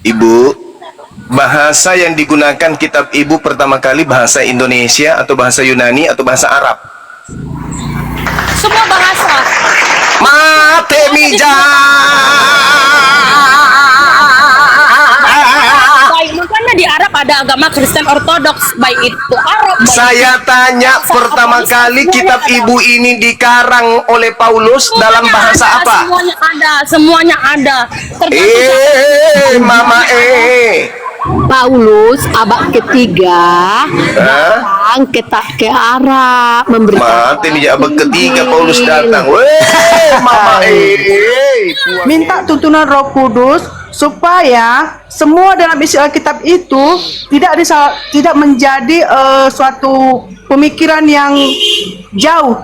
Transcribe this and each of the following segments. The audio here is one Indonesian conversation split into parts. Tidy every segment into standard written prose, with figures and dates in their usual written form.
Ibu, bahasa yang digunakan kitab Ibu pertama kali bahasa Indonesia atau bahasa Yunani atau bahasa Arab? Semua bahasa. Mate mija. Baik, makanya di Arab ada agama Kristen Ortodoks, baik itu Arab. Baik Saya itu tanya bahasa pertama Arab, kali semuanya kitab ada. Ibu ini dikarang oleh Paulus dalam Semuanya bahasa ada, apa? semuanya ada. Tergantung Mama Paulus abad ketiga datang ke Arab memberitakan Mati nih abad ketiga Paulus datang. Weh, mama Minta tuntunan Roh Kudus supaya semua dalam isi Alkitab itu tidak menjadi suatu pemikiran yang jauh.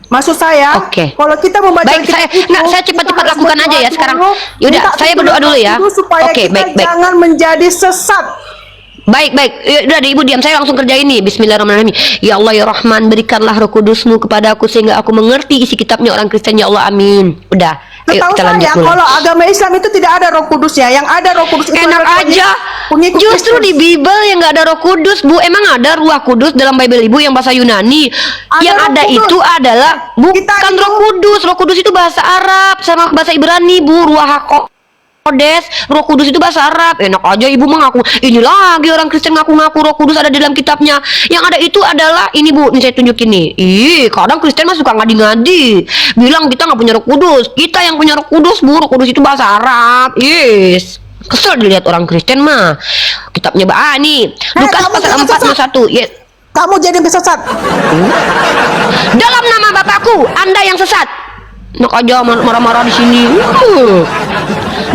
Maksud saya, Oke. kalau kita membaca Baik, Alkitab saya cepat-cepat lakukan aja ya sekarang. Yaudah, saya berdoa dulu ya. Supaya Oke, kita baik. jangan menjadi sesat. Baik. Udah deh, Ibu diam, saya langsung kerjain nih. Bismillahirrahmanirrahim. Ya Allah ya Rahman, berikanlah Roh Kudus-Mu kepada aku sehingga aku mengerti isi kitabnya orang Kristen, ya Allah, amin. Udah, ayo Setahu kita lanjut saya, mulai. kalau agama Islam itu tidak ada Roh Kudusnya. Yang ada Roh Kudus itu Enak adalah aja. pengikut Justru Kristus. di Bible yang nggak ada Roh Kudus, Bu. Emang ada Ruah Kudus dalam Bible Ibu yang bahasa Yunani? Ada Yang Roh ada Kudus. itu adalah bukan Kita itu- Roh Kudus. Roh Kudus itu bahasa Arab sama bahasa Ibrani, Bu. Ruah Kodes, Roh Kudus itu bahasa Arab. Enak aja Ibu mengaku. Ini lagi orang Kristen ngaku-ngaku Roh Kudus ada di dalam kitabnya. Yang ada itu adalah ini, Bu. Ini saya tunjukin nih. Kadang Kristen mah suka ngadi-ngadi. Bilang kita nggak punya Roh Kudus. Kita yang punya Roh Kudus, Bu. Roh Kudus itu bahasa Arab. Yes. Kesel dilihat orang Kristen mah. Kitabnya nih. Lukas kamu pasal jangan 4 ayat sesat. 1. Yes. Kamu jadi sesat. Dalam nama Bapakku, Anda yang sesat. Enak aja marah-marah di sini.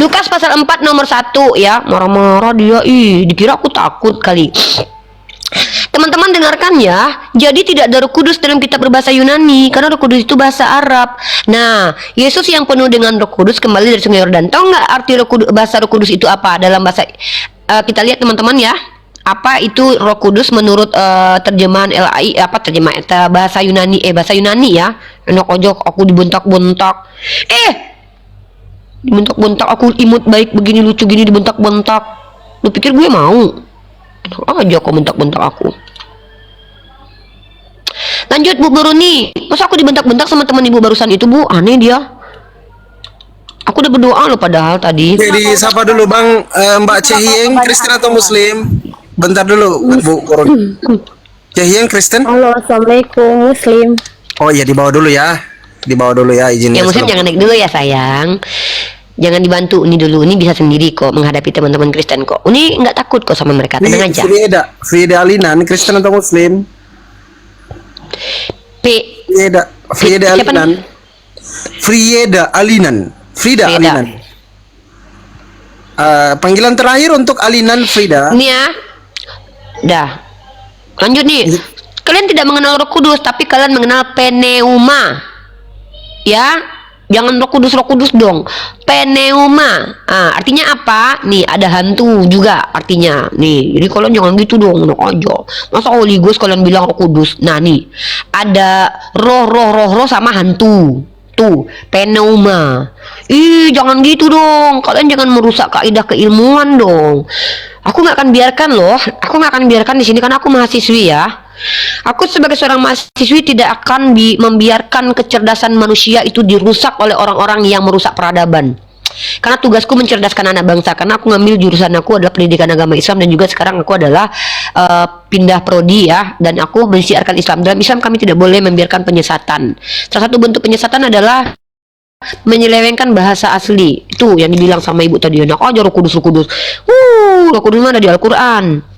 Lukas pasal 4 nomor 1 ya. Marah-marah dia. Dikira aku takut kali. Teman-teman dengarkan ya. Jadi tidak ada Roh Kudus dalam kitab berbahasa Yunani karena Roh Kudus itu bahasa Arab. Nah, Yesus yang penuh dengan Roh Kudus kembali dari Sungai Yordan. Tahu nggak arti bahasa Roh Kudus itu apa dalam bahasa kita lihat teman-teman ya. Apa itu Roh Kudus menurut terjemahan LAI bahasa Yunani ya. Enak aja aku dibentak-bentak. Dibentak-bentak aku imut baik begini lucu gini dibentak-bentak. Lu pikir gue mau? Enak aja kok bentak-bentak aku. Lanjut Bu Beruni. Masa aku dibentak-bentak sama teman Ibu barusan itu, Bu? Aneh dia. Aku udah berdoa loh padahal tadi. Jadi sapa dulu Bang, Mbak Cehieng Kristen atau Muslim? Bentar dulu Bu Korun. Cehieng Kristen? Halo, assalamualaikum, Muslim. Oh iya dibawa dulu ya. Dibawa dulu ya izinnya. Yang Muslim jangan naik dulu ya sayang. Jangan dibantu ini dulu. Ini bisa sendiri kok menghadapi teman-teman Kristen kok. Ini nggak takut kok sama mereka. Tenang aja. Frieda Alinan Kristen atau Muslim? Frieda siapa Alinan. nih? Frieda Alinan. Frieda Alinan. Panggilan terakhir untuk Alinan Frida. Ini ya. Dah. Lanjut nih. Kalian tidak mengenal Roh Kudus, tapi kalian mengenal pneuma. Ya, jangan Roh Kudus dong. Pneuma. Artinya apa? Nih, ada hantu juga artinya. Nih, jadi kalian jangan gitu dong, enak aja. Masa Holy Ghost kalian bilang Roh Kudus? Nah, nih. Ada roh sama hantu. Tuh, pneuma. Jangan gitu dong. Kalian jangan merusak kaidah keilmuan dong. Aku nggak akan biarkan loh. Aku nggak akan biarkan di sini karena aku mahasiswi ya. Aku sebagai seorang mahasiswi tidak akan membiarkan kecerdasan manusia itu dirusak oleh orang-orang yang merusak peradaban. Karena tugasku mencerdaskan anak bangsa. Karena aku ngambil jurusan aku adalah pendidikan agama Islam dan juga sekarang aku adalah pindah prodi ya. Dan aku mensiarkan Islam. Dalam Islam kami tidak boleh membiarkan penyesatan. Salah satu bentuk penyesatan adalah menyelewengkan bahasa asli. Itu yang dibilang sama ibu tadi. Enak aja Roh Kudus. Roh Kudus mana di Al-Quran.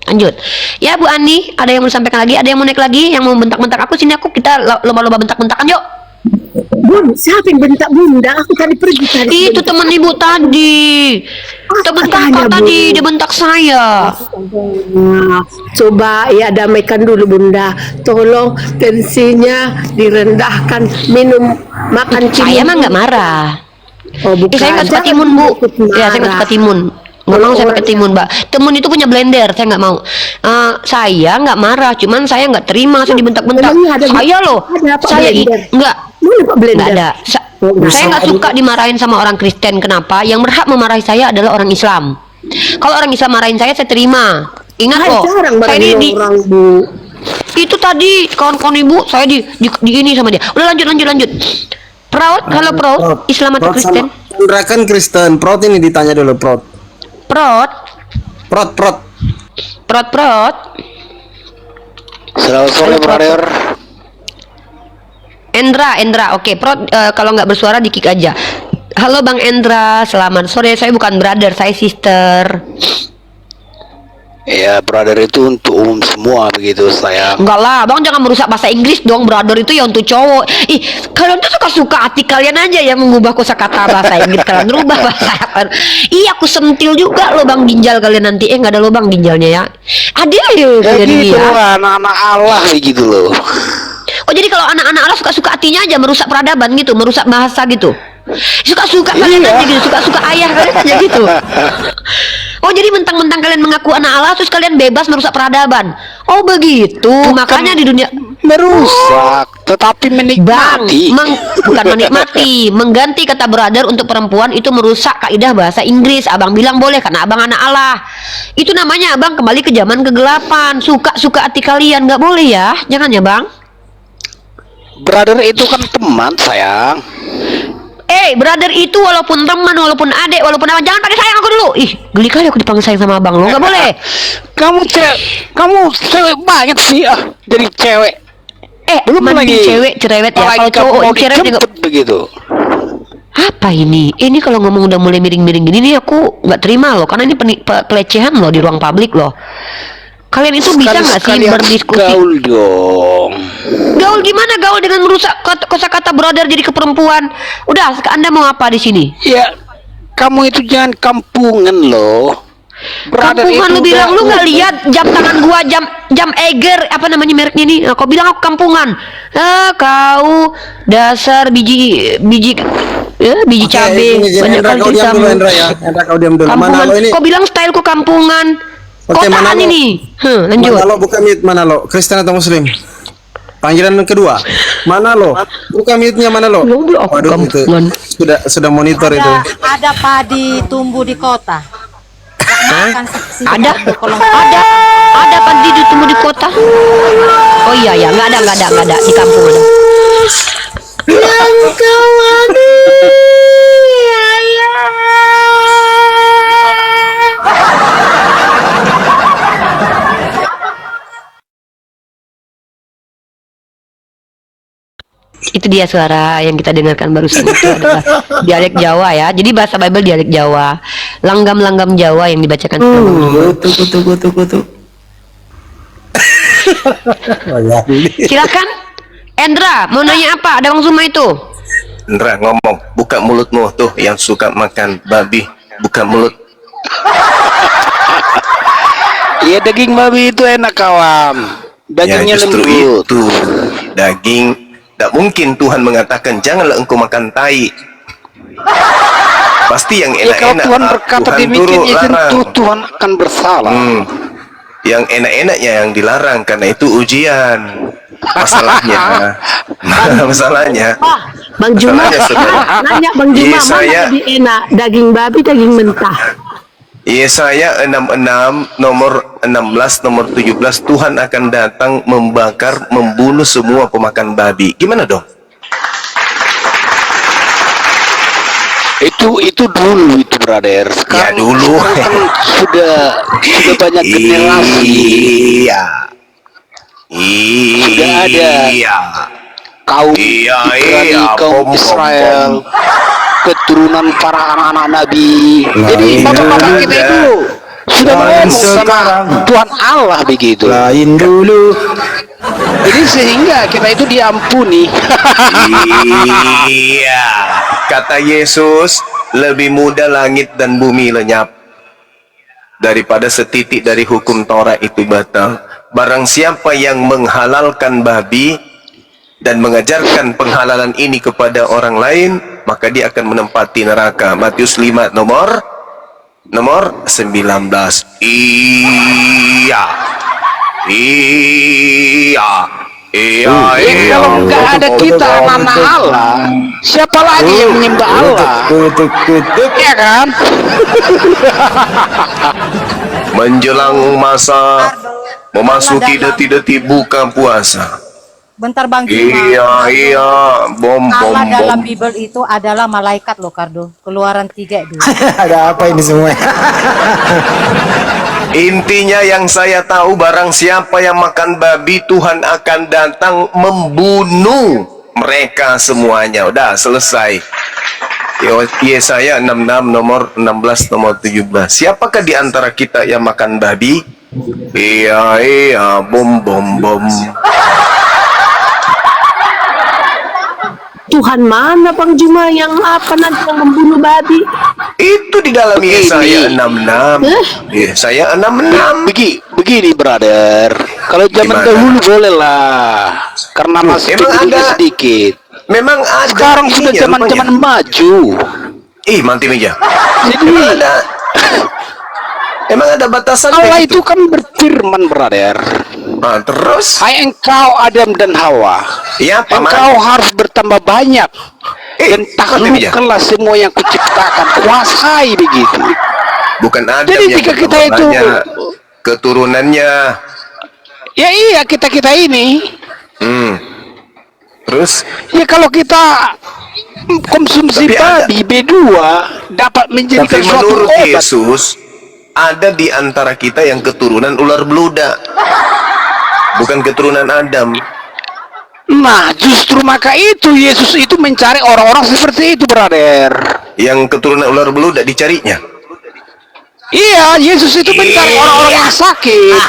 Lanjut. Ya Bu Ani, ada yang mau disampaikan lagi? Ada yang mau naik lagi? Yang mau bentak-bentak aku? Sini kita lomba-lomba bentak-bentakan yuk. Bun, siapa yang bentak Bunda? Aku tadi pergi tadi. Itu teman ibu tadi. Teman kakak tadi dia bentak saya. Coba ya damaikan dulu Bunda. Tolong tensinya direndahkan. Makan Saya mah nggak marah. Oh, bukan. Saya nggak suka timun Bu. Ya saya nggak suka timun. Nggak mau saya pakai timun Mbak. Timun itu punya blender, saya nggak mau. Saya nggak marah, cuman saya nggak terima saya dibentak-bentak. Saya loh, saya nggak. Mana Pak blender? Nggak ada. Saya nggak suka dimarahin sama orang Kristen. Kenapa? Yang berhak memarahi saya adalah orang Islam. Kalau orang Islam marahin saya terima. Ingat kok, Jarang saya barangnya di orang, Bu. itu tadi kawan-kawan ibu saya di ini sama dia. Udah lanjut. Proud, halo Proud, Islam atau Prot Kristen? sama Chandra kan Kristen. Prot ini ditanya dulu, Prot. Proud, Prot. Selamat sore, brother. Endra, oke. Proud, kalau nggak bersuara di kick aja. Halo Bang Endra, selamat sore. Saya bukan brother, saya sister. Ya, brother itu untuk umum semua begitu, sayang. Enggak lah, Bang jangan merusak bahasa Inggris dong. Brother itu ya untuk cowok. Ih, kalian tuh suka-suka hati kalian aja ya mengubah kosakata bahasa Inggris. Kalian rubah bahasa apa? Ih, aku sentil juga lubang ginjal kalian nanti. Nggak ada lubang ginjalnya ya. Adil ya Ya kalian ini gitu ya. loh, anak-anak Allah begitu loh. Oh jadi kalau anak-anak Allah suka-suka hatinya aja merusak peradaban gitu, merusak bahasa gitu. Suka-suka kalian aja gitu, suka-suka ayah kalian aja gitu. Oh jadi mentang-mentang kalian mengaku anak Allah terus kalian bebas merusak peradaban. Oh begitu. Makanya di dunia Merusak, tetapi menikmati. bukan menikmati, mengganti kata brother untuk perempuan itu merusak kaidah bahasa Inggris. Abang bilang boleh karena abang anak Allah. Itu namanya abang kembali ke zaman kegelapan. Suka-suka hati kalian nggak boleh ya, jangan ya bang. Brother itu kan teman, sayang. Brother itu walaupun teman, walaupun adik, walaupun apa, jangan pakai sayang aku dulu. Ih, geli kali aku dipanggil sayang sama abang lo, nggak boleh. Kamu cewek banget sih, jadi cewek. Belum mending lagi cewek cerewet ya. Kalau kamu cowok mau cerewet juga. dijemput begitu. Apa ini? Ini kalau ngomong udah mulai miring-miring gini nih aku nggak terima loh, karena ini pelecehan loh di ruang publik loh. Kalian itu bisa nggak sih Sekali-sekali berdiskusi? gaul dong. Gaul gimana? Gaul dengan merusak kosakata brother jadi ke perempuan. Udah, Anda mau apa di sini? Ya, kamu itu jangan kampungan loh. Brother Kampungan itu lu bilang, udah- lu nggak lihat jam tangan gua, jam Eiger apa namanya mereknya ini? Nah, kau bilang aku kampungan. Kau dasar biji cabe banyak Endra, kali kau diam dulu, kamu. Endra ya. Endra, kau diam dulu. Mana Kampungan. lo ini? Kau bilang styleku kampungan. Oke, Kau mana tahan lo? ini. Lanjut. Mana lo? Buka mute, mana lo? Kristen atau Muslim? Panggilan kedua. Mana lo? Buka mute-nya, mana lo? Goblok, aku Waduh, itu kampungan. sudah monitor itu. Ada padi tumbuh di kota. Ada padi ditumbuh di kota. Oh iya ya, nggak ada di kampung ada. Itu dia suara yang kita dengarkan barusan itu adalah dialek Jawa ya. Jadi bahasa Bible dialek Jawa. Langgam-langgam Jawa yang dibacakan sama Kutu. Silakan. Endra, mau nanya apa? Ada Bang Zuma itu. Indra ngomong, buka mulutmu tuh yang suka makan babi, buka mulut. Ya daging babi itu enak kawan. Ya Dagingnya justru lembut. itu daging. Tak mungkin Tuhan mengatakan janganlah engkau makan tai. Pasti yang Ya kalau enak-enak Tuhan berkata Tuhan demikian, turut ya larang. tentu Tuhan akan bersalah. Yang enak-enaknya yang dilarang karena itu ujian. Masalahnya Bang Juma, masalahnya sebenarnya. nanya Bang Juma, mana Yesaya- lebih enak, daging babi, daging mentah? Yesaya 66 nomor 16 nomor 17, Tuhan akan datang membakar, membunuh semua pemakan babi. Gimana dong? Itu dulu itu brother. Sekarang, Ya, dulu. sekarang kan sudah banyak generasi. Iya. Sudah ada kaum Iya, Ibrani, kaum Israel, keturunan para anak-anak Nabi. Jadi bapak-bapak kita itu sudah ngomong sama Tuhan Allah begitu. Lain dulu. Jadi sehingga kita itu diampuni. Iya. Kata Yesus, lebih mudah langit dan bumi lenyap daripada setitik dari hukum Taurat itu batal. Barang siapa yang menghalalkan babi dan mengajarkan penghalalan ini kepada orang lain, maka dia akan menempati neraka. Matius 5 nomor 19. Iya. Kalau nggak ada kita anak-anak Allah, Siapa lagi yang menyembah Allah? Kutuk. Ya kan? Menjelang masa memasuki detik-detik buka puasa. Bentar Bang Juma. Iya, bom. Allah dalam Bible itu adalah malaikat loh Kardo. Keluaran 3 dulu. Ada apa ini semua? Intinya yang saya tahu, barang siapa yang makan babi, Tuhan akan datang membunuh mereka semuanya. Udah selesai. Yesaya 66 nomor 16 nomor 17. Siapakah di antara kita yang makan babi? Iya, bom. Tuhan mana Bang Juma yang apa nanti yang membunuh babi? Itu di dalam Yesaya 66. Yesaya 66. Begini brother, kalau zaman Gimana? dahulu boleh lah, karena masih Emang kecil ada- sedikit. Memang ada. Sekarang sudah ininya zaman-zaman rupanya. maju. Manti meja. Jadi Emang ada batasan Allah kayak itu gitu? kan berfirman brother. Nah, terus? Hai engkau Adam dan Hawa, Ya, Paman. engkau harus bertambah banyak dan Manti meja. taklukkanlah semua yang kuciptakan, kuasai begitu. Bukan Adam Jadi yang jika kita bertambah itu- banyak, keturunannya. Ya iya kita ini. Terus? Ya kalau kita konsumsi Tapi ada- babi B2 dapat menjadi Tapi suatu menurut obat. Yesus, ada di antara kita yang keturunan ular beludak. Bukan keturunan Adam. Nah, justru maka itu Yesus itu mencari orang-orang seperti itu, brother. Yang keturunan ular beludak dicarinya. Iya, Yesus itu mencari orang-orang yang sakit,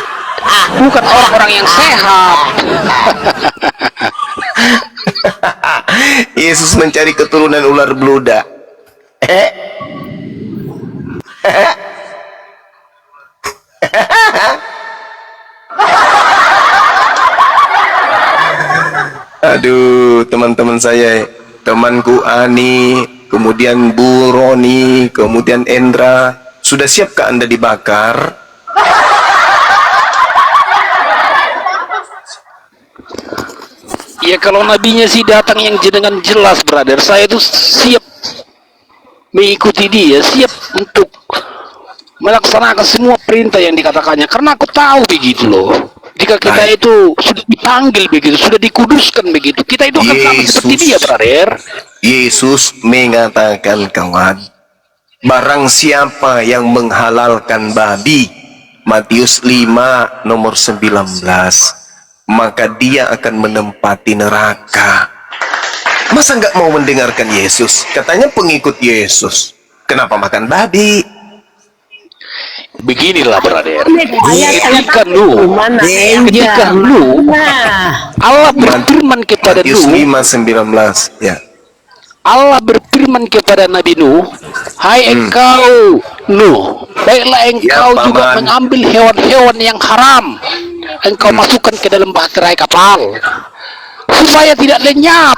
bukan orang-orang yang sehat. Yesus mencari keturunan ular beludak. Aduh, teman-teman saya, temanku Ani, kemudian Bu Roni, kemudian Endra, sudah siapkah Anda dibakar? Ya kalau nabinya sih datang yang dengan jelas, brother, saya itu siap mengikuti dia, siap untuk melaksanakan semua perintah yang dikatakannya, karena aku tahu begitu loh. Jika kita Baik. itu sudah dipanggil begitu, sudah dikuduskan begitu, kita itu akan sama seperti dia, brother. Yesus mengatakan, kawan, barang siapa yang menghalalkan babi, Matius 5 nomor 19, maka dia akan menempati neraka. Masa nggak mau mendengarkan Yesus? Katanya pengikut Yesus. Kenapa makan babi? Beginilah, brother. Ayat Ketika Nuh, Allah berfirman kepada Matius Nuh, 5:19. Ya. Allah berfirman kepada Nabi Nuh, hai engkau Nuh, baiklah engkau Ya, juga Paman. mengambil hewan-hewan yang haram, engkau masukkan ke dalam bahtera kapal, supaya tidak lenyap.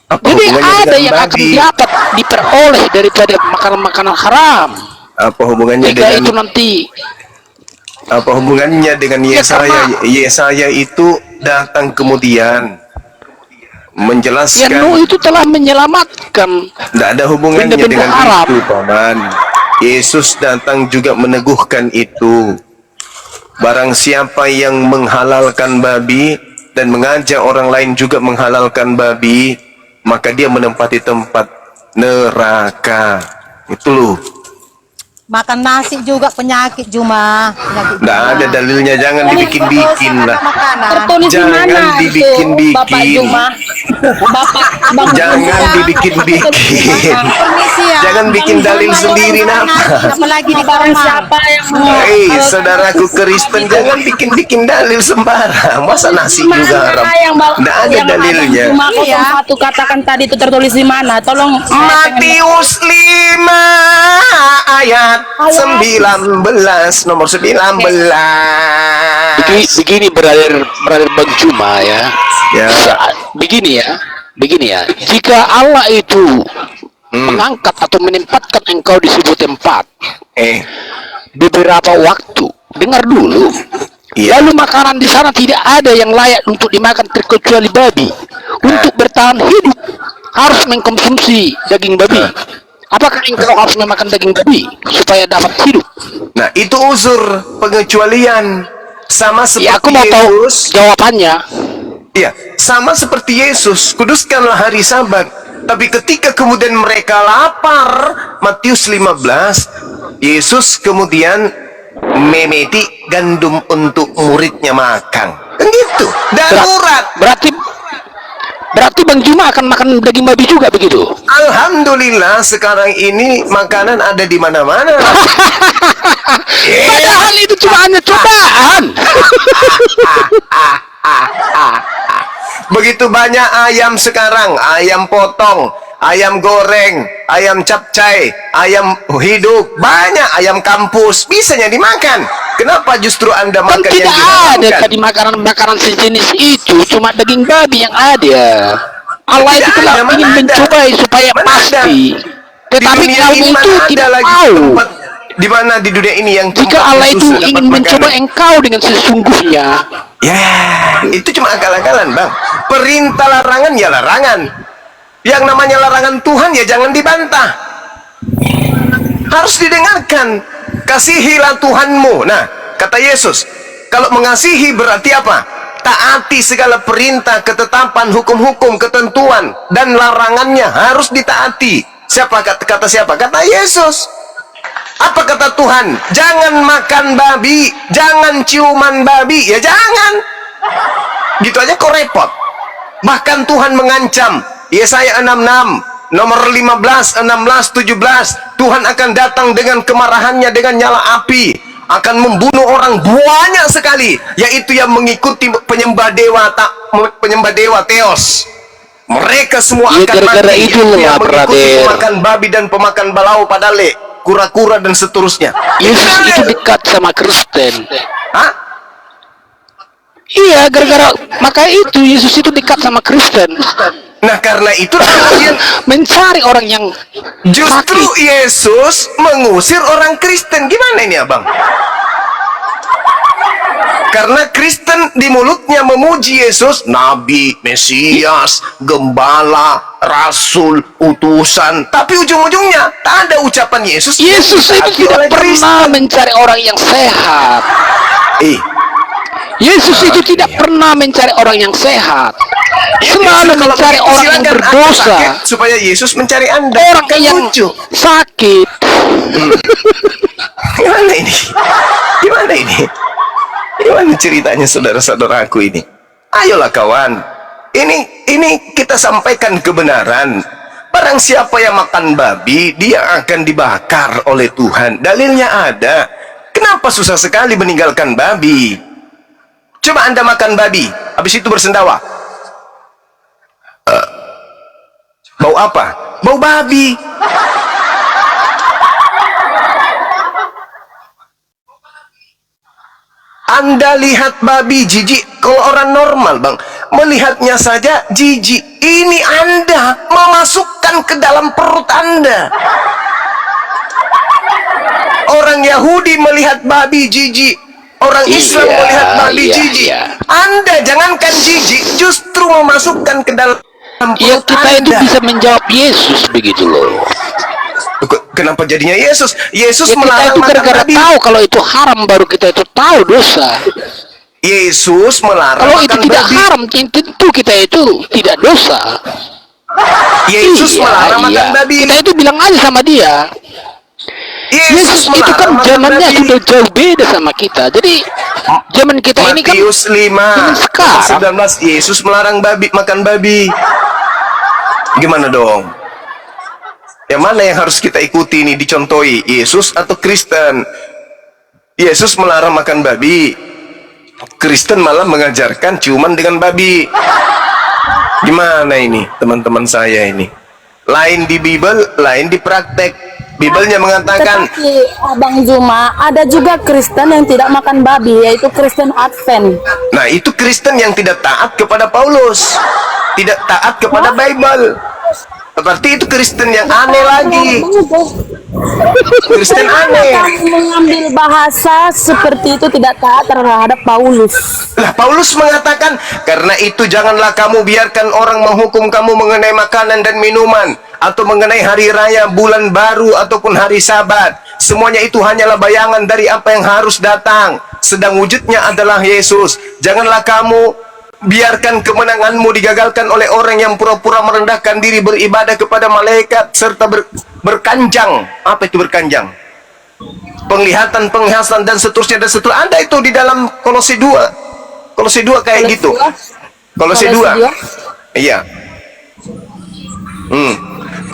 Apa Jadi hubungannya ada dengan yang akan babi? dapat diperoleh daripada makanan-makanan haram. Apa hubungannya Jika itu dengan nanti apa hubungannya dengan Ya, Yesaya? Yesaya itu datang kemudian ya menjelaskan. Nuh itu telah menyelamatkan. Tidak ada hubungannya Benda-benda dengan haram. itu, Paman. Yesus datang juga meneguhkan itu. Barang siapa yang menghalalkan babi dan mengajak orang lain juga menghalalkan babi, maka dia menempati tempat neraka. Itu loh. Makan nasi juga penyakit Juma. Penyakit Tidak Juma. ada dalilnya, jangan dibikin-bikin lah. Makanan. Tertulis di Jangan mana itu, dibikin-bikin. Bapak Juma? Bapak Bang Jangan Juma. dibikin-bikin. Permisi ya. Jangan bikin dalil sendiri, Nah, napa? apalagi di Barang kamar. siapa yang Hei, saudaraku Kristen, jangan bikin-bikin dalil sembarang. Masa nasi juga haram? Tidak ada dalilnya. Cuma Iya. 01 katakan tadi itu tertulis di mana? Tolong saya pengen- Matius 5 ayat 19 nomor 19. Begini brother Bang Juma ya. Ya. Begini ya. Jika Allah itu mengangkat atau menempatkan engkau di sebuah tempat Eh, beberapa waktu, dengar dulu. Iya. Lalu makanan di sana tidak ada yang layak untuk dimakan terkecuali babi. Untuk bertahan hidup harus mengkonsumsi daging babi. Apakah engkau harus memakan daging babi supaya dapat hidup? Nah, itu uzur pengecualian. Sama Ya, aku seperti mau tahu Yesus. jawabannya. Iya, sama seperti Yesus, kuduskanlah hari Sabat. Tapi ketika kemudian mereka lapar, Matius 15, Yesus kemudian memeti gandum untuk muridnya makan. Kan gitu, darurat. Berarti Bang Juma akan makan daging babi juga begitu? Alhamdulillah sekarang ini makanan ada di mana-mana. Padahal itu cuma hanya cobaan. Begitu banyak ayam sekarang, ayam potong, ayam goreng, ayam capcay, ayam hidup, banyak ayam kampus, bisanya dimakan. Kenapa justru Anda Kan makan yang tidak ada diharamkan? tadi makanan-makanan sejenis itu, cuma daging babi yang ada. Allah itu Tidak telah ada, mana ingin ada? mencobai supaya Mana pasti. Di Tetapi dunia kamu ini itu mana ada tidak lagi tahu. tempat di mana di dunia ini yang Jika tempat Allah khusus itu dapat ingin mencoba makanan? engkau dengan sesungguhnya, Ya, itu cuma akal-akalan, Bang. Perintah larangan ya larangan. Yang namanya larangan Tuhan ya jangan dibantah. Harus didengarkan. Kasihilah Tuhanmu. Nah, kata Yesus, kalau mengasihi berarti apa? Taati segala perintah, ketetapan, hukum-hukum, ketentuan, dan larangannya harus ditaati. Siapa kata siapa? Kata Yesus. Apa kata Tuhan? Jangan makan babi, jangan ciuman babi. Ya jangan. Gitu aja kok repot. Bahkan Tuhan mengancam. Yesaya 66 nomor 15, 16, 17. Tuhan akan datang dengan kemarahannya dengan nyala api, akan membunuh orang banyak sekali, yaitu yang mengikuti penyembah dewa Theos. Mereka semua Ya, akan gara-gara mati. itu Yaitu yang lah, mengikuti brother. pemakan babi dan pemakan balau padale, kura-kura dan seterusnya. Yesus itu dekat sama Kristen. Hah? Iya, gara-gara maka itu Yesus itu dekat sama Kristen. Nah, karena itu kemudian Mencari orang yang justru sakit. Yesus mengusir orang Kristen. Gimana ini, Abang? Karena Kristen di mulutnya memuji Yesus, Nabi, Mesias, Gembala, Rasul, utusan. Tapi ujung-ujungnya tak ada ucapan Yesus. yang Yesus ditaati itu tidak oleh pernah Kristen. mencari orang yang sehat. Yesus itu tidak pernah mencari orang yang sehat. Selalu Yesus, kalau mencari begitu orang yang silakan Anda berdosa. sakit supaya Yesus mencari Anda. Orang Kan yang lucu. sakit. Gimana ini? Gimana ini? Gimana ceritanya saudara-saudaraku ini? Ayolah kawan. Ini kita sampaikan kebenaran. Barang siapa yang makan babi, dia akan dibakar oleh Tuhan. Dalilnya ada. Kenapa susah sekali meninggalkan babi? Coba Anda makan babi, habis itu bersendawa. Bau apa? Bau babi. Anda lihat babi jijik. Kalau orang normal, Bang, melihatnya saja jijik. Ini Anda memasukkan ke dalam perut Anda. Orang Yahudi melihat babi jijik. Orang Islam Iya, melihat babi iya, jijik. iya. Anda jangankan jijik, justru memasukkan ke dalam Ya, perut kita itu Anda. bisa menjawab Yesus begitu loh. Kenapa jadinya Yesus? Yesus Ya, kita melarang itu makan gara-gara babi. tahu kalau itu haram, baru kita itu tahu dosa. Yesus melarang Kalau itu makan tidak babi. haram, tentu kita itu tidak dosa. Yesus melarang makan babi. Kita itu bilang aja sama dia. Yesus itu kan melarang makan zamannya babi. sudah jauh beda sama kita. Jadi zaman kita ini kan Matius 5 sekarang. 19, Yesus melarang makan babi. Gimana dong? Yang mana yang harus kita ikuti ini, dicontohi, Yesus atau Kristen? Yesus melarang makan babi, Kristen malah mengajarkan ciuman dengan babi. Gimana ini teman-teman saya ini? Lain di Bible, lain di praktek. Biblenya mengatakan, Tetapi Abang Juma, ada juga Kristen yang tidak makan babi, yaitu Kristen Advent. nah itu Kristen yang tidak taat kepada Paulus, tidak taat kepada Bible. Berarti itu Kristen yang aneh lagi. Kristen aneh. Kamu mengambil bahasa seperti itu tidak taat terhadap Paulus. Lah Paulus mengatakan, karena itu janganlah kamu biarkan orang menghukum kamu mengenai makanan dan minuman, atau mengenai hari raya, bulan baru, ataupun hari Sabat. Semuanya itu hanyalah bayangan dari apa yang harus datang, sedang wujudnya adalah Yesus. Janganlah kamu biarkan kemenanganmu digagalkan oleh orang yang pura-pura merendahkan diri, beribadah kepada malaikat, serta berkanjang. Apa itu berkanjang? Penglihatan, penghiasan, dan seterusnya, dan seterusnya. Ada itu di dalam Kolose 2. Kolose 2 kayak gitu. Kolose 2. Iya.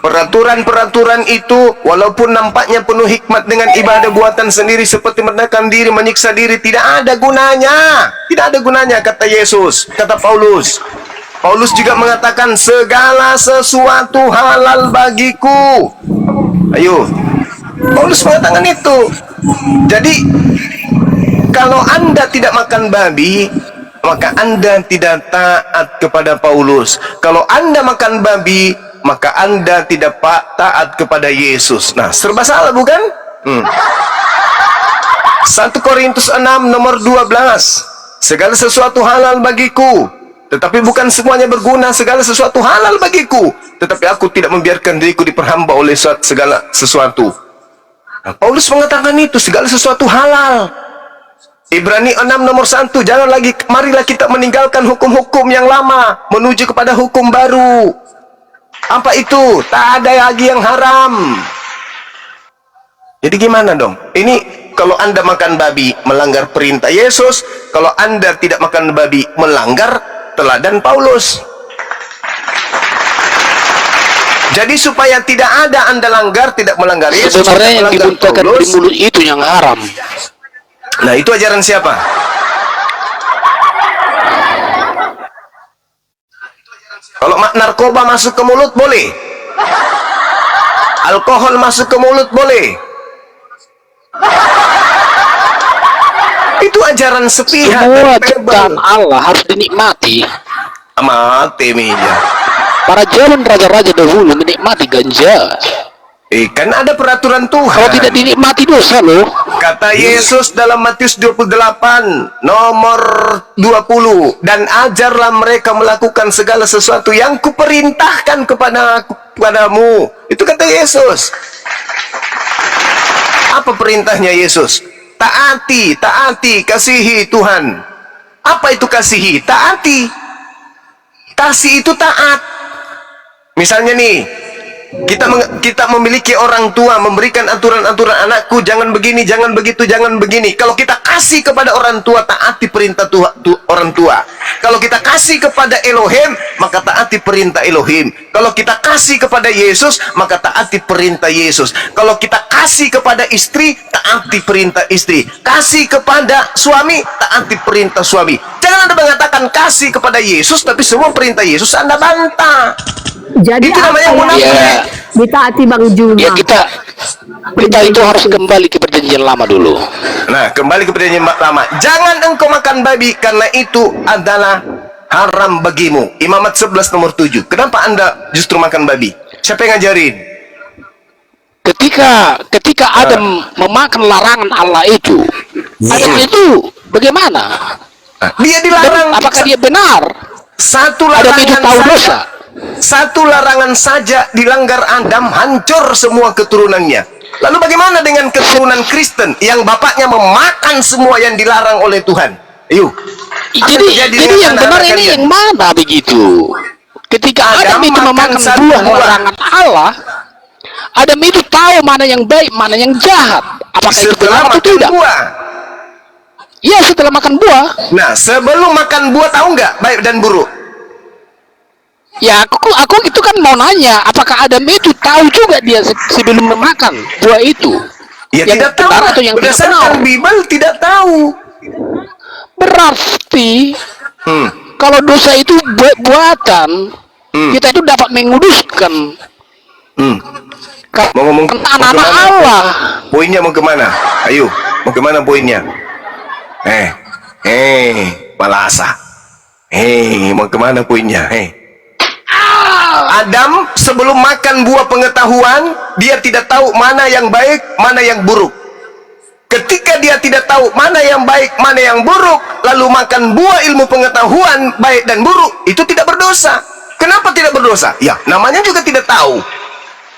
Peraturan-peraturan itu walaupun nampaknya penuh hikmat dengan ibadah buatan sendiri seperti merendahkan diri, menyiksa diri, tidak ada gunanya. Tidak ada gunanya, kata Yesus, kata Paulus. Paulus juga mengatakan segala sesuatu halal bagiku. Ayo. Paulus mengatakan itu. Jadi kalau Anda tidak makan babi, maka Anda tidak taat kepada Paulus. Kalau Anda makan babi, maka Anda tidak taat kepada Yesus. Nah, serba salah bukan? 1 Korintus 6 nomor 12. Segala sesuatu halal bagiku, tetapi bukan semuanya berguna. Segala sesuatu halal bagiku, tetapi aku tidak membiarkan diriku diperhamba oleh segala sesuatu. Nah, Paulus mengatakan itu, segala sesuatu halal. Ibrani 6 nomor 1, jangan lagi, marilah kita meninggalkan hukum-hukum yang lama, menuju kepada hukum baru. Apa itu? Tak ada lagi yang haram. Jadi gimana dong? Ini kalau Anda makan babi melanggar perintah Yesus, kalau Anda tidak makan babi melanggar teladan Paulus. Jadi supaya tidak ada Anda langgar, tidak melanggar Yesus, Sebenarnya yang melanggar dimuntahkan di Paulus. mulut itu yang haram. Nah, itu ajaran siapa? Kalau narkoba masuk ke mulut boleh, alkohol masuk ke mulut boleh. Itu ajaran sepihak Semua dan ciptaan bebel. Allah harus dinikmati. Mati meja. Para zaman raja-raja dahulu menikmati ganja. Kan ada peraturan Kalau Tuhan. tidak dinikmati dosa loh. Kata Yesus dalam Matius 28 nomor 20, dan ajarlah mereka melakukan segala sesuatu yang kuperintahkan kepadamu. Itu kata Yesus. Apa perintahnya Yesus? Taati, taati, kasihi Tuhan. Apa itu kasihi? Taati. Kasih itu taat. Misalnya nih, kita memiliki orang tua, memberikan aturan-aturan, anakku jangan begini, jangan begitu, jangan begini. Kalau kita kasih kepada orang tua, taati perintah orang tua. Kalau kita kasih kepada Elohim, maka taati perintah Elohim. Kalau kita kasih kepada Yesus, maka taati perintah Yesus. Kalau kita kasih kepada istri, taati perintah istri. Kasih kepada suami, taati perintah suami. Jangan Anda mengatakan kasih kepada Yesus, tapi semua perintah Yesus Anda bantah. Jadi Itu namanya apa munafik. Ya, ditaati Bang Juma? ya kita itu harus kembali ke perjanjian lama dulu. Nah, kembali ke perjanjian lama. Jangan engkau makan babi, karena itu adalah haram bagimu. Imamat 11 nomor 7. Kenapa Anda justru makan babi? Siapa yang ngajarin? Ketika Adam memakan larangan Allah itu, Adam itu bagaimana? Dia dilarang. Apakah dia benar? Satu Adam itu larangan tahu saja. dosa. Satu larangan saja dilanggar Adam, hancur semua keturunannya. Lalu bagaimana dengan keturunan Kristen yang bapaknya memakan semua yang dilarang oleh Tuhan? Ayo. Jadi yang benar ini yang mana begitu? Ketika Adam itu memakan buah larangan Allah, Adam itu tahu mana yang baik, mana yang jahat. Apakah itu setelah benar atau makan tidak? buah. Iya, setelah makan buah. Nah, sebelum makan buah tahu nggak baik dan buruk? Ya, aku itu kan mau nanya, apakah Adam itu tahu juga dia sebelum memakan buah itu? Ya yang tidak tahu. benar atau yang tidak benar? Berdasarkan Bible tidak tahu. Berarti kalau dosa itu buatan, kita itu dapat menguduskan Mau ngomong anak-anak Allah. Poinnya mau kemana? Ayo, mau kemana poinnya? Balasa. Mau kemana poinnya? Adam sebelum makan buah pengetahuan, dia tidak tahu mana yang baik, mana yang buruk. Ketika dia tidak tahu mana yang baik, mana yang buruk, lalu makan buah ilmu pengetahuan baik dan buruk, itu tidak berdosa. Kenapa tidak berdosa? Ya, namanya juga tidak tahu.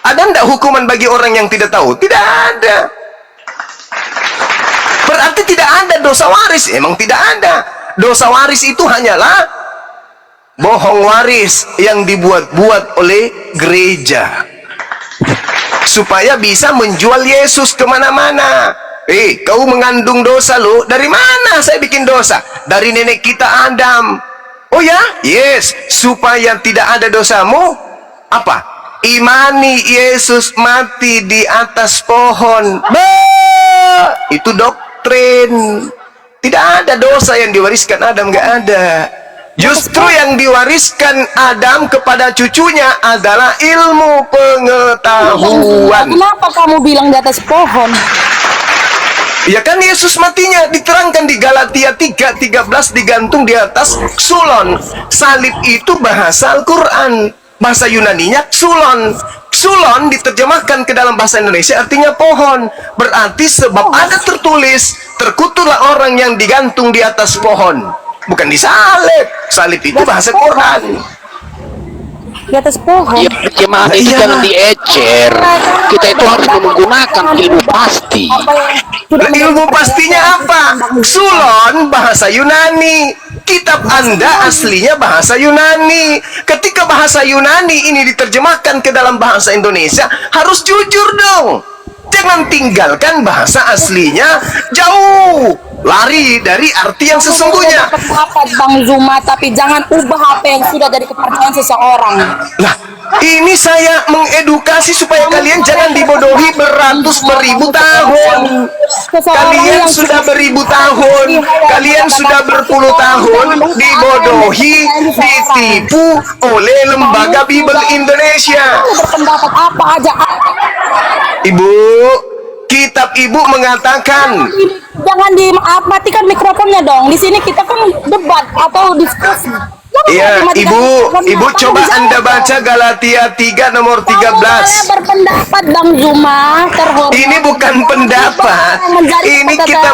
Ada enggak hukuman bagi orang yang tidak tahu? Tidak ada. Berarti tidak ada dosa waris. Emang tidak ada. Dosa waris itu hanyalah bohong waris yang dibuat-buat oleh gereja supaya bisa menjual Yesus kemana-mana. Kau mengandung dosa lo. Dari mana saya bikin dosa? Dari nenek kita Adam. Oh ya? Yes. Supaya tidak ada dosamu, apa? Imani Yesus mati di atas pohon. Itu doktrin. Tidak ada dosa yang diwariskan Adam, nggak ada. Justru yang diwariskan Adam kepada cucunya adalah ilmu pengetahuan. Kenapa kamu bilang di atas pohon? Ya kan Yesus matinya diterangkan di Galatia 3:13, digantung di atas sulon. Salib itu bahasa Al-Quran. Bahasa Yunaninya sulon. Sulon diterjemahkan ke dalam bahasa Indonesia artinya pohon. Berarti sebab ada tertulis, terkutuklah orang yang digantung di atas pohon. Bukan di salib. Salib itu bahasa Quran. Di atas pohon. Ya, perjemahan itu jangan diecer. Kita itu harus menggunakan ilmu pasti. Ilmu pastinya apa? Sulon bahasa Yunani. Kitab Anda aslinya bahasa Yunani. Ketika bahasa Yunani ini diterjemahkan ke dalam bahasa Indonesia, harus jujur dong. Jangan tinggalkan bahasa aslinya jauh. Lari dari arti yang sesungguhnya. Pendapat Bang Zuma, tapi jangan ubah apa yang sudah dari kepercayaan seseorang. Lah, ini saya mengedukasi supaya kalian jangan dibodohi beribu tahun. Kalian sudah beribu tahun, kalian sudah berpuluh tahun dibodohi, ditipu oleh Lembaga Bible Indonesia. Berpendapat apa aja. Ibu, kitab ibu mengatakan, Jangan dimatikan mikrofonnya dong. Di sini kita kan debat atau diskusi. iya, ibu coba Anda baca Galatia 3 nomor 13. Berpendapat Bang Zuma terhormat. Ini bukan pendapat, ini kita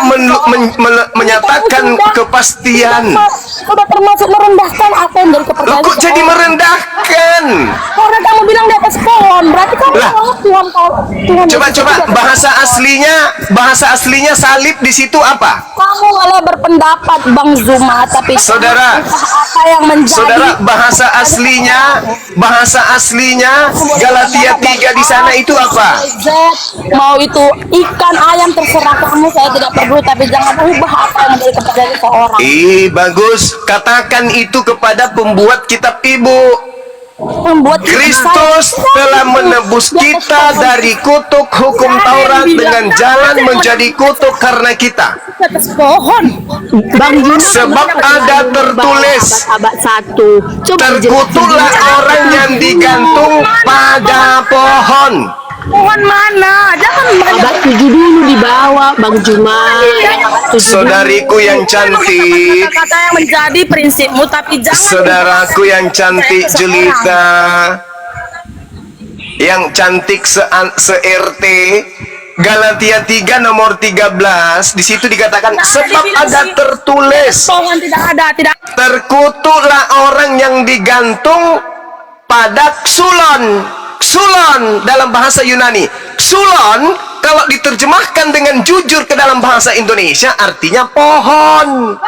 menyatakan kepastian. Sudah termasuk merendahkan apa yang dari Loh, kepercayaan. kok jadi merendahkan? Karena kamu bilang di atas pohon, berarti kamu Lah. menganggap Tuhan Tuhan. Coba bahasa aslinya salib di situ apa? Kamu malah berpendapat Bang Zuma, tapi Saudara, apa yang menjadi Saudara, bahasa aslinya Galatia 3 di sana itu apa? mau itu ikan ayam terserah kamu, saya tidak perlu, tapi jangan ubah apa yang menjadi kepercayaan seseorang. Bagus. Katakan itu kepada pembuat kitab ibu. Membuat Kristus telah menebus kita dari kutuk hukum Taurat dengan jalan menjadi kutuk karena kita. atas pohon. Bang Juna, Sebab ada tertulis, abad 1. terkutuklah orang yang digantung pada pohon. Pohon mana? Jangan Abad 7 dulu dibawa Bang Juma. Saudariku yang cantik, kata yang menjadi prinsipmu, tapi jangan. saudaraku yang cantik jelita, yang cantik se-RT, Galatia 3 nomor 13, di situ dikatakan sebab ada tertulis, Pohon tidak ada, tidak. terkutuklah orang yang digantung pada sulon. Sulon dalam bahasa Yunani. Sulon kalau diterjemahkan dengan jujur ke dalam bahasa Indonesia artinya pohon.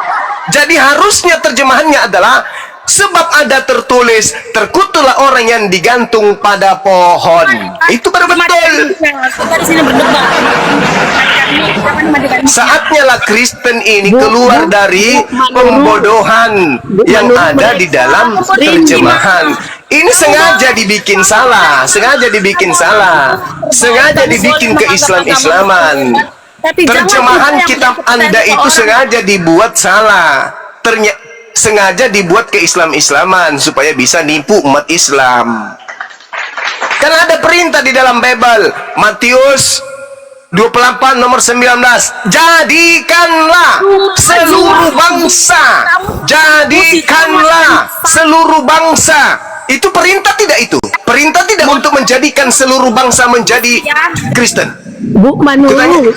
Jadi harusnya terjemahannya adalah sebab ada tertulis, terkutuklah orang yang digantung pada pohon. Itu baru betul. Kita di sini berdebat. Saatnya lah Kristen ini keluar dari pembodohan yang ada di dalam terjemahan. Ini sengaja dibikin salah, sengaja dibikin salah, sengaja dibikin keislam-islaman. Terjemahan kitab Anda itu sengaja dibuat salah. Sengaja dibuat keislam-islaman supaya bisa nipu umat Islam. Karena ada perintah di dalam Bible, Matius 28 nomor 19, jadikanlah seluruh bangsa, jadikanlah seluruh bangsa Itu perintah tidak itu? Perintah tidak untuk menjadikan seluruh bangsa menjadi Kristen? Bu Manuru,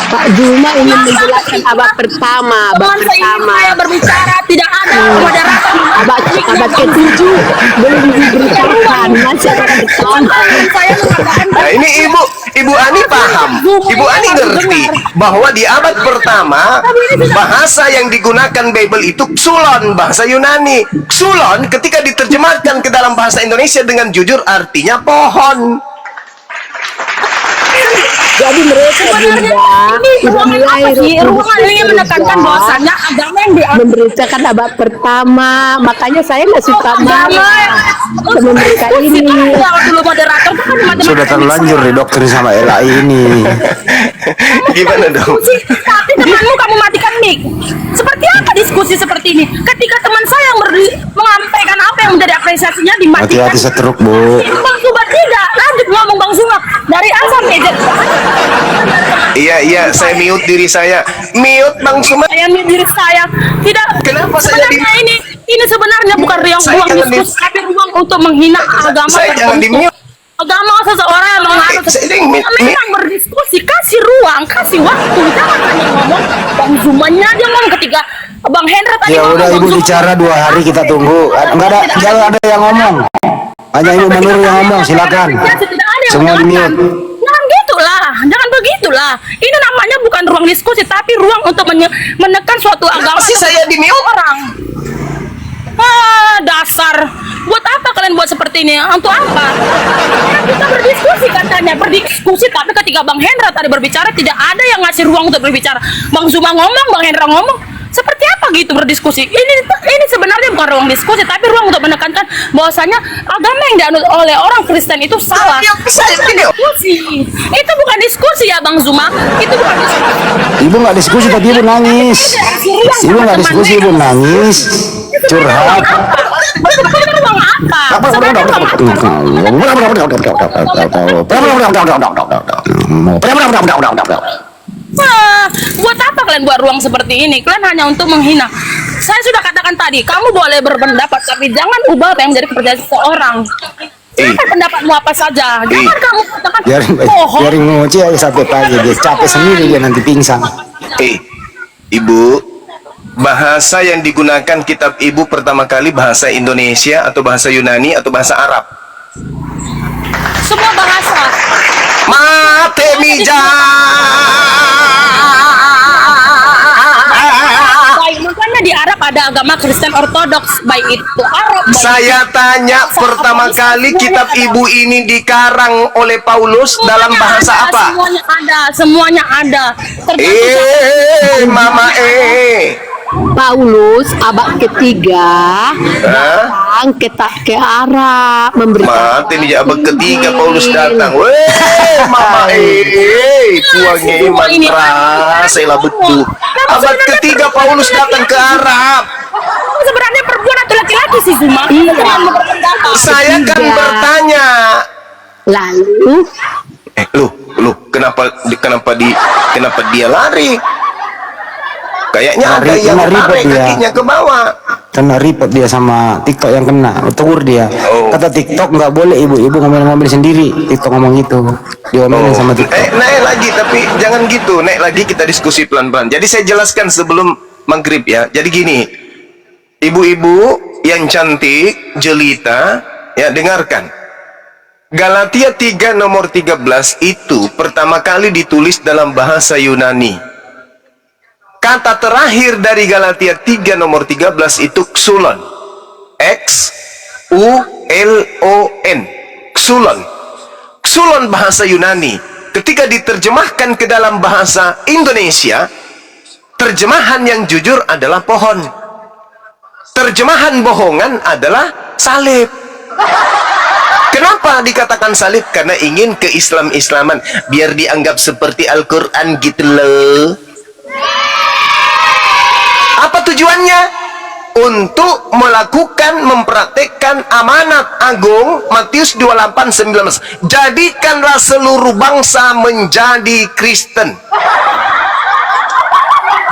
Pak Juma ingin menjelaskan abad pertama, Saya berbicara tidak ada moderator. abad ke-7 belum diberitakan, masih akan bertambah. Saya mengatakan Nah ini Ibu Ani paham, Ibu Ani ngerti bahwa di abad pertama bahasa yang digunakan Bible itu Xulon, bahasa Yunani. Xulon ketika diterjemahkan ke dalam bahasa Indonesia dengan jujur artinya pohon. Jadi mereka sudah mulai ruangan ini menekankan bahwasannya agama yang memberitakan abad pertama, makanya saya nggak suka marah sama mereka ini. dulu moderator itu kan macam-macam. Sudah terlanjur didoktrin sama LAI ini. Gimana dong? Tapi temanmu kamu matikan mic. Seperti apa diskusi seperti ini? Ketika teman saya yang menyampaikan apa yang menjadi apresiasinya dimatikan. Hati-hati setruk, Bu. Bang Subat tidak lanjut ngomong Bang Subat dari A sampai Z. Iya, saya mute diri saya. Mute Bang Sumat. Saya diri saya tidak. Kenapa saya sebenarnya ini sebenarnya bukan ruang Saya jangan diskusi, tapi ruang untuk menghina agama. Saya jangan di-mute. Agama seseorang yang mengarut. Memang berdiskusi, kasih ruang, kasih waktu. Jangan hanya ngomong Bang Zumanya dia ngomong ketika Bang Hendra tadi Ya ngomong, udah Bang Ibu Zuma. bicara 2 hari kita tunggu. Jangan ada yang ngomong. Hanya Ibu Manuru yang ngomong, silakan. Semua di mute. Jangan gitulah, jangan begitulah. Ini namanya bukan ruang diskusi, tapi ruang untuk menekan suatu agama. Masih saya di mute? Orang. Dasar. Buat apa kalian buat seperti ini? Untuk apa? Kita berdiskusi katanya, berdiskusi. Tapi ketika Bang Hendra tadi berbicara, tidak ada yang ngasih ruang untuk berbicara. Bang Zuma ngomong, Bang Hendra ngomong. Seperti apa gitu berdiskusi? Ini sebenarnya bukan ruang diskusi, tapi ruang untuk menekankan bahwasanya agama yang dianut oleh orang Kristen itu salah. Diskusi. Itu bukan diskusi ya Bang Zuma. Itu bukan diskusi. Ibu nggak diskusi tapi Ibu nangis. Ibu nggak diskusi, Ibu nangis. Curhat. Sebenarnya ruang apa? Sebenarnya ruang apa? Buat apa kalian buat ruang seperti ini? Kalian hanya untuk menghina. Saya sudah katakan tadi, kamu boleh berpendapat, tapi jangan ubah apa yang menjadi kepercayaan seseorang. Silakan pendapatmu apa saja. Jangan kamu katakan Biarin ngoci aja sampai pagi. Dia capek sendiri, dia nanti pingsan. Ibu, bahasa yang digunakan kitab Ibu pertama kali bahasa Indonesia atau bahasa Yunani atau bahasa Arab? semua bahasa. Mate mija. Baik, makanya di Arab ada agama Kristen Ortodoks, baik itu Arab. Baik Saya tanya pertama kali kitab Ibu ini dikarang oleh Paulus dalam bahasa apa? Semuanya ada. Mama Paulus abad ketiga datang ke Arab memberitakan. Mati nih abad ketiga Paulus datang. Weh, mama tuangnya mantra, saya lah betul. Abad ketiga Paulus datang ke Arab. Sebenarnya perempuan atau laki-laki sih Zuma? Saya kan bertanya. Lalu Lu kenapa dia lari? Kayaknya ada yang tarik kakinya ke bawah. Kena report dia sama TikTok yang kena, tegur dia. Kata TikTok nggak boleh ibu ngomel-ngomel sendiri. TikTok ngomong gitu, diomelin sama TikTok. Naik lagi, tapi jangan gitu. Naik lagi kita diskusi pelan-pelan. Jadi saya jelaskan sebelum maghrib ya. Jadi gini, ibu-ibu yang cantik, jelita, ya dengarkan. Galatia 3 nomor 13 itu pertama kali ditulis dalam bahasa Yunani. Kata terakhir dari Galatia 3 nomor 13 itu Xulon. X-U-L-O-N. Xulon. Xulon bahasa Yunani. Ketika diterjemahkan ke dalam bahasa Indonesia, terjemahan yang jujur adalah pohon. Terjemahan bohongan adalah salib. Kenapa dikatakan salib? Karena ingin ke-Islam-Islaman. Biar dianggap seperti Al-Quran gitu loh. Apa tujuannya? Untuk melakukan, mempraktekkan amanat agung Matius 28:19. Jadikanlah seluruh bangsa menjadi Kristen.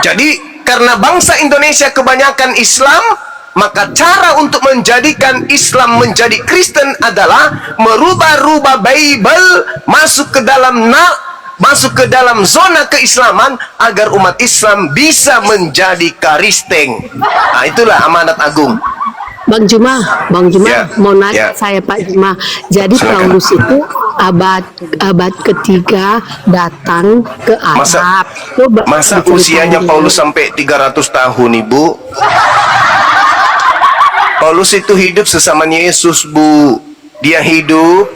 Jadi karena bangsa Indonesia kebanyakan Islam, Maka cara untuk menjadikan Islam menjadi Kristen adalah merubah-rubah Bible masuk ke dalam zona keislaman agar umat Islam bisa menjadi Kristen. Nah, itulah amanat agung. Bang Juma, Ya, mau nanya ya. saya Pak Juma. Jadi Silakan. Paulus itu abad ketiga datang ke Arab. Coba Masa diceritain usianya dulu. Paulus sampai 300 tahun, Ibu? Paulus itu hidup sesamanya Yesus, Bu. Dia hidup,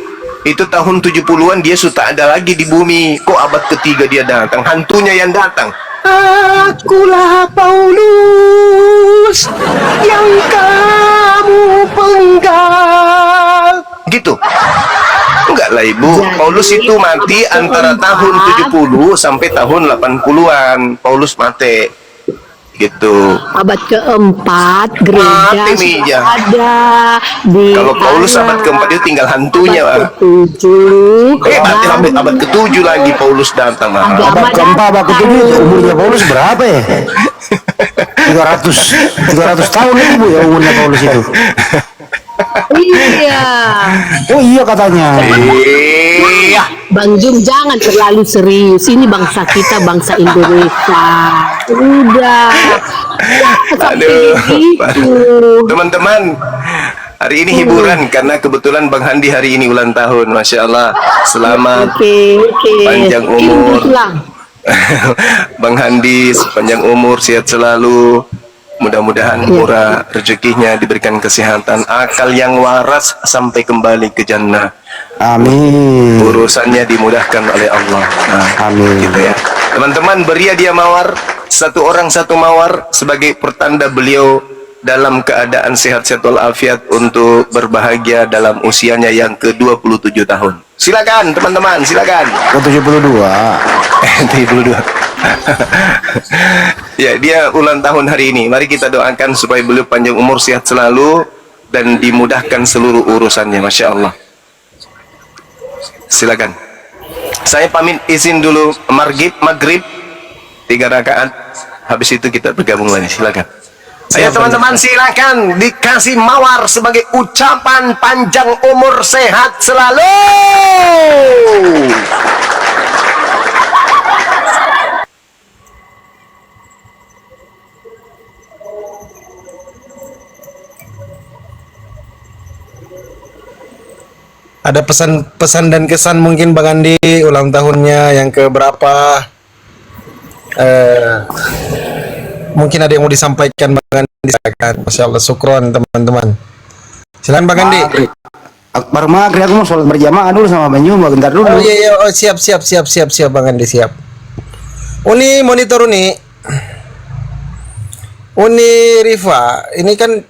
itu tahun 70-an dia sudah ada lagi di bumi. Kok abad ketiga dia datang? Hantunya yang datang. Akulah Paulus yang kamu penggal. Gitu. Enggak lah, Ibu. Jadi, Paulus itu mati antara tahun 70 sampai tahun 80-an. Paulus mati. Gitu. Abad keempat gereja Mati, sudah Mija. ada di Kalau Paulus abad keempat itu tinggal hantunya, abad Pak. ketujuh Berarti dan abad ke-7 lagi Paulus datang, Pak. agama Abad keempat, abad datang. ketujuh umurnya Paulus berapa ya? 300 tahun lagi Bu ya umurnya Paulus itu. Iya. Oh iya katanya. Iya. Bang Jum, jangan terlalu serius. Ini bangsa kita, bangsa Indonesia. Udah. Aduh. Gitu. Teman-teman, hari ini hiburan karena kebetulan Bang Handi hari ini ulang tahun. Masya Allah. Selamat Oke. panjang Kirim umur. pulang. Bang Handi sepanjang umur, sehat selalu. Mudah-mudahan murah rezekinya, diberikan kesehatan, akal yang waras sampai kembali ke jannah. Amin. Urusannya dimudahkan oleh Allah. Nah, Amin. gitu ya. Teman-teman, beri dia mawar, satu orang satu mawar sebagai pertanda beliau dalam keadaan sehat-sehat walafiat untuk berbahagia dalam usianya yang ke-27 tahun. Silakan teman-teman, silakan. Ke 72. 72. Ya, dia ulang tahun hari ini. Mari kita doakan supaya beliau panjang umur, sehat selalu dan dimudahkan seluruh urusannya. Masya Allah. Silakan. Saya pamit izin dulu maghrib 3 rakaat. Habis itu kita bergabung lagi. Silakan. Ayo teman-teman, silakan dikasih mawar sebagai ucapan panjang umur, sehat selalu. Ada pesan-pesan dan kesan mungkin Bang Andi ulang tahunnya yang ke berapa? Mungkin ada yang mau disampaikan Bang Andi, silakan. Masya Allah, syukron teman-teman. Silakan Bang Andi. Baru maghrib aku mau sholat berjamaah dulu sama Bang Juma bentar dulu. Oh iya, oh, siap Bang Andi, siap. Uni monitor Uni Rifa, ini kan